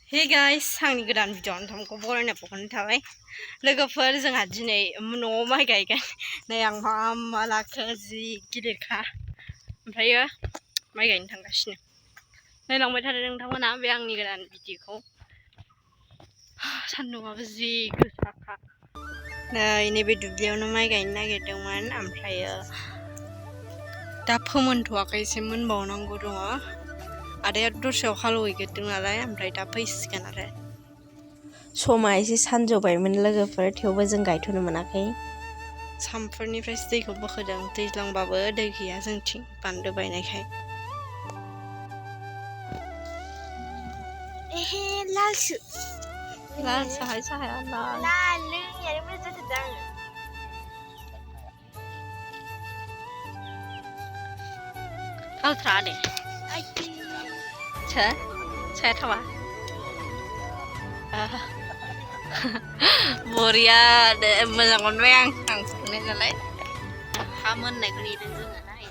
Hey guys, आंनि गोदान video नोंथांखौ बरायना बावहरनाय थाबाय। लोगोफोर जोंहा दिनै न'आव माइ गायगोन। नै आं मा लाखो जि गिदिरखा। ओमफ्रायो माइ गायनो थांगासिनो। नायलांबाय थादो नोंथांमोना बे आंनि गोदान भिडिअखौ। सान्दुंआबो जि गोसाखा। नैबे दुब्लियावनो माइ गायनो नागिरदोंमोन ओमफ्रायो दा फोमोनथ'वाखै एसे मोनबावनांगौ दङ। आदाया दस्रायाव हालेवहैग्रोदों नालाय ओमफ्राय दा फैसिगोन आरो समा एसे सानजौबायमोन लोगोफोर थेवबो जों गायथ'नो मोनाखै। सामफोरनिफ्रायसो दैखौ बोखोदों। दैज्लांबाबो दै गैया जोंथिं बान्दो बायनायखाय। लालसो लाल साहाय साहाया लाल लोंनायानो मोजां जाथारदों आङो। थावथ्रा दे साया थावा बरिया मोजां मोनबाय आं फुदुंनाय नालाय हा मोननायखौ नेदों जोङो नाय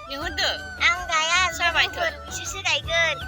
लिंहरदो आं गाया जाबायथ' बिसोरसो गायगोन।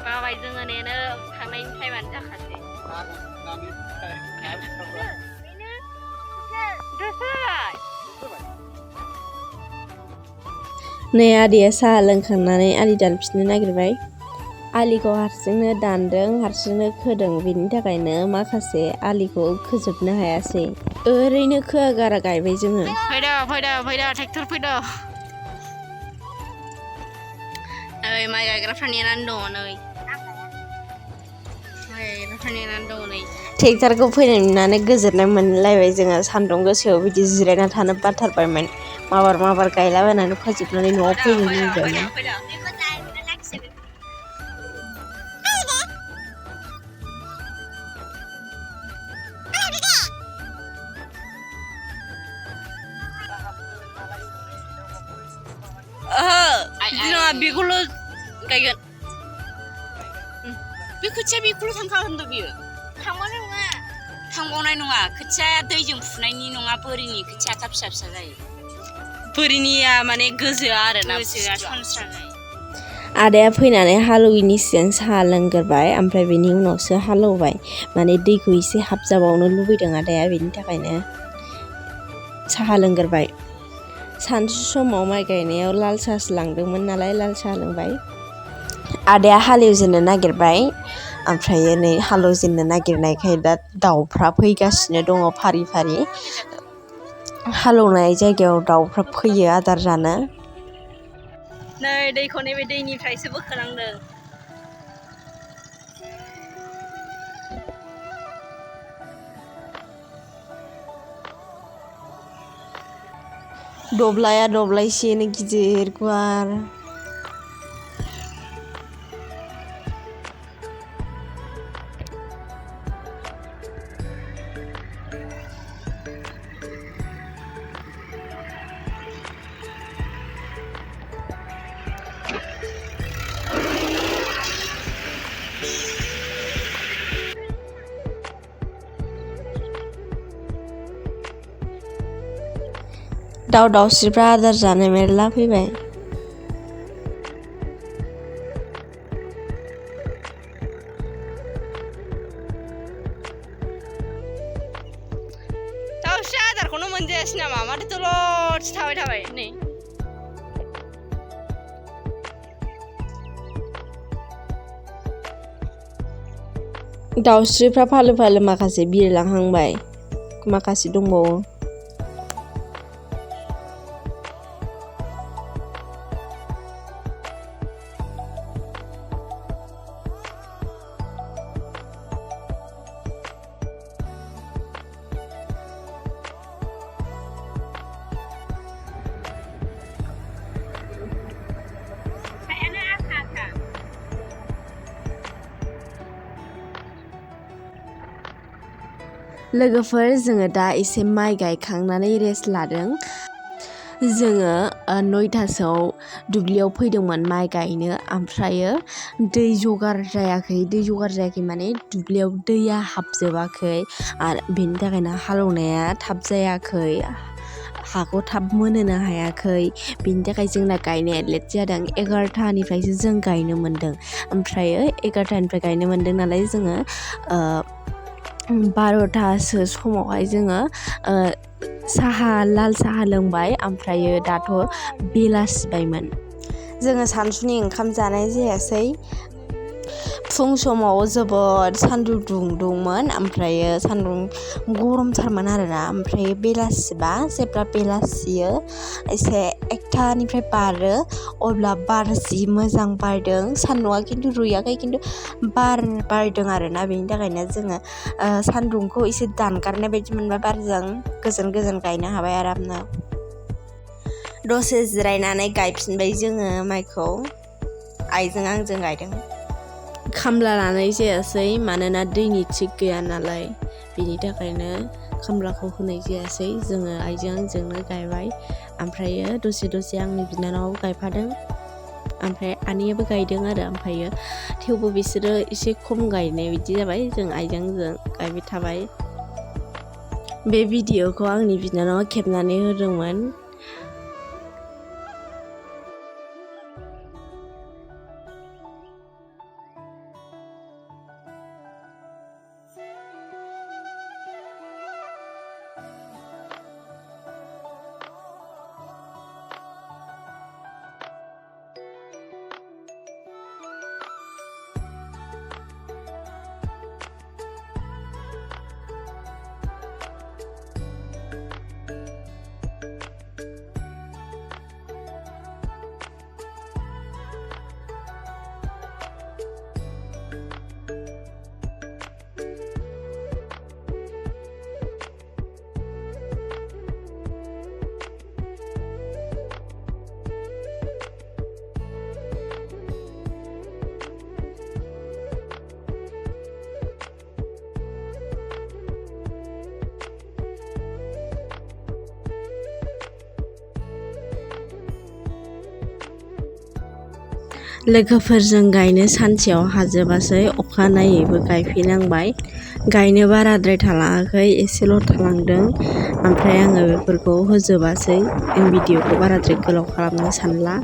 बाबाय जोङो नेनो थांनायनि टाइमानो जाखासै नै आदैया साहा लोंखांनानै आलि दानफिननो नागिरबाय। आलिखौ हारसिंनो दानदों हारसिंनो खोदों, बेनि थाखायनो माखासे आलिखौ खोजोबनो हायासै। ओरैनो खोआ गारा गायबाय जोङो। फैदो ट्रेक्टर फैदो। नै माइ गायग्राफ्रा नेनानै दङ। नै माइ गायग्राफ्रा नेनानै दङ। नै ट्रेक्टरखौ फैनाय नुनानै गोजोननाय मोनलायबाय जोङो। सान्दुं गोसायाव बिदि जिरायना थानो बाथारबायमोन। माबार गायलाबायनानै फोजोबनानै न'आव फैनो लुबैबायमोन। बिदि नङा, बेखौल' गायगोन। बे खोथिया बेखौल' थांखागोन दा बियो थांबावनाय नङा। खोथियाया दैजों फुनायनि नङा, बोरिनि खोथिया फिसा फिसा जायो। बोरिनिया माने गोजोआ आरोना, गोजोआ सनस्रा जायो। आदाया फैनानै हालौयैनि सिगां साहा लोंग्रोबाय, ओमफ्राय बेनि उनावसो हालौबाय। माने दैखौ एसे हाबजाबावनो लुबैदों आदाया, बेनि थाखायनो साहा लोंग्रोबाय। सानसु समाव माइ गायनायाव लाल साहासो लांदोंमोन नालाय लाल साहा लोंबाय। आदाया हालेवजेननो नागिरबाय, ओमफ्रायो नै हालेवजेननो नागिरनायखाय दा दाउफ्रा फैगासिनो दङ फारि फारि। हालेवनाय जायगायाव दाउफ्रा फैयो आदार जानो। नै दैखौ नैबे दैनिफ्रायसो बोखोनांदों। दब्लाया दब्लायसेनो गिदिर गुवार। दाउस्रिफ्रा आदार जानो मेरला फैबाय। दाउस्रि आदारखौनो मोनजायासै नामा? माथो दलदसो थाबाय नै। दाउस्रिफ्रा फालो फालो माखासे बिरलांहांबाय, माखासे दंबावो। लोगोफोर जोङो दा एसे माइ गायखांनानै रेस्ट लादों। जोङो 9थासोआव दुब्लियाव फैदोंमोन माइ गायनो, ओमफ्रायो दै जगार जायाखै माने दुब्लियाव दैया हाबजोबाखै आरो बेनि थाखायनो हालेवनाया थाब जायाखै, हाखौ थाब मोनहोनो हायाखै। बेनि थाखाय जोंना गायनाया लेट जादों। 11थानिफ्रायसो जों गायनो मोन्दों, ओमफ्रायो 11थानिफ्राय गायनो मोन्दों नालाय जोङो 12थासो समावहाय जोङो लाल साहा लोंबाय, ओमफ्रायो दाथ' बेलासिबायमोन। जोङो सानसुनि ओंखाम जानाय जायासै। फुं समाव जोबोद सान्दुं दुंदोंमोन, ओमफ्रायो सान्दुं गरमथारमोन आरोना। ओमफ्राय बेलासिबा जेब्ला बेलासियो एसे 1थानिफ्राय बारो अब्ला बार जि मोजां बारदों। सान्दुंआ खिन्थु रुयाखै, खिन्थु बार बारदों आरोना। बेनि थाखायनो जोङो सान्दुंखौ एसे दानगारनाय बायदि मोनबाय बारजों। गोजोन गायनो हाबाय आरामनो। दसे जिरायनानै गायफिनबाय जोङो माइखौ। आइजों आंजों गायदों। खामला लानाय जायासै, मानोना दैनि थिग गैया नालाय, बेनि थाखायनो खामलाखौ होनाय जायासै। जोङो आइजों आंजोंनो गायबाय। ओमफ्रायो दसे आंनि बिनानाव गायफादों, ओमफ्राय आनैयाबो गायदों आरो। ओमफ्रायो थेवबो बिसोरो एसे खम गायनाय बिदि जाबाय। जों आइजों आंजों गायबाय थाबाय। बे भिडिअखौ आंनि बिनानावा खेबनानै होदोंमोन। लोगोफोरजों गायनो सानसेयाव हाजोबासै, अखानायैबो गायफैनांबाय। गायनो बाराद्राय थालाङाखै, एसेल' थालांदों। ओमफ्राय आङो बेफोरखौ होजोबासै। आं भिडिअखौ बाराद्राय गोलाव खालामनो सानला।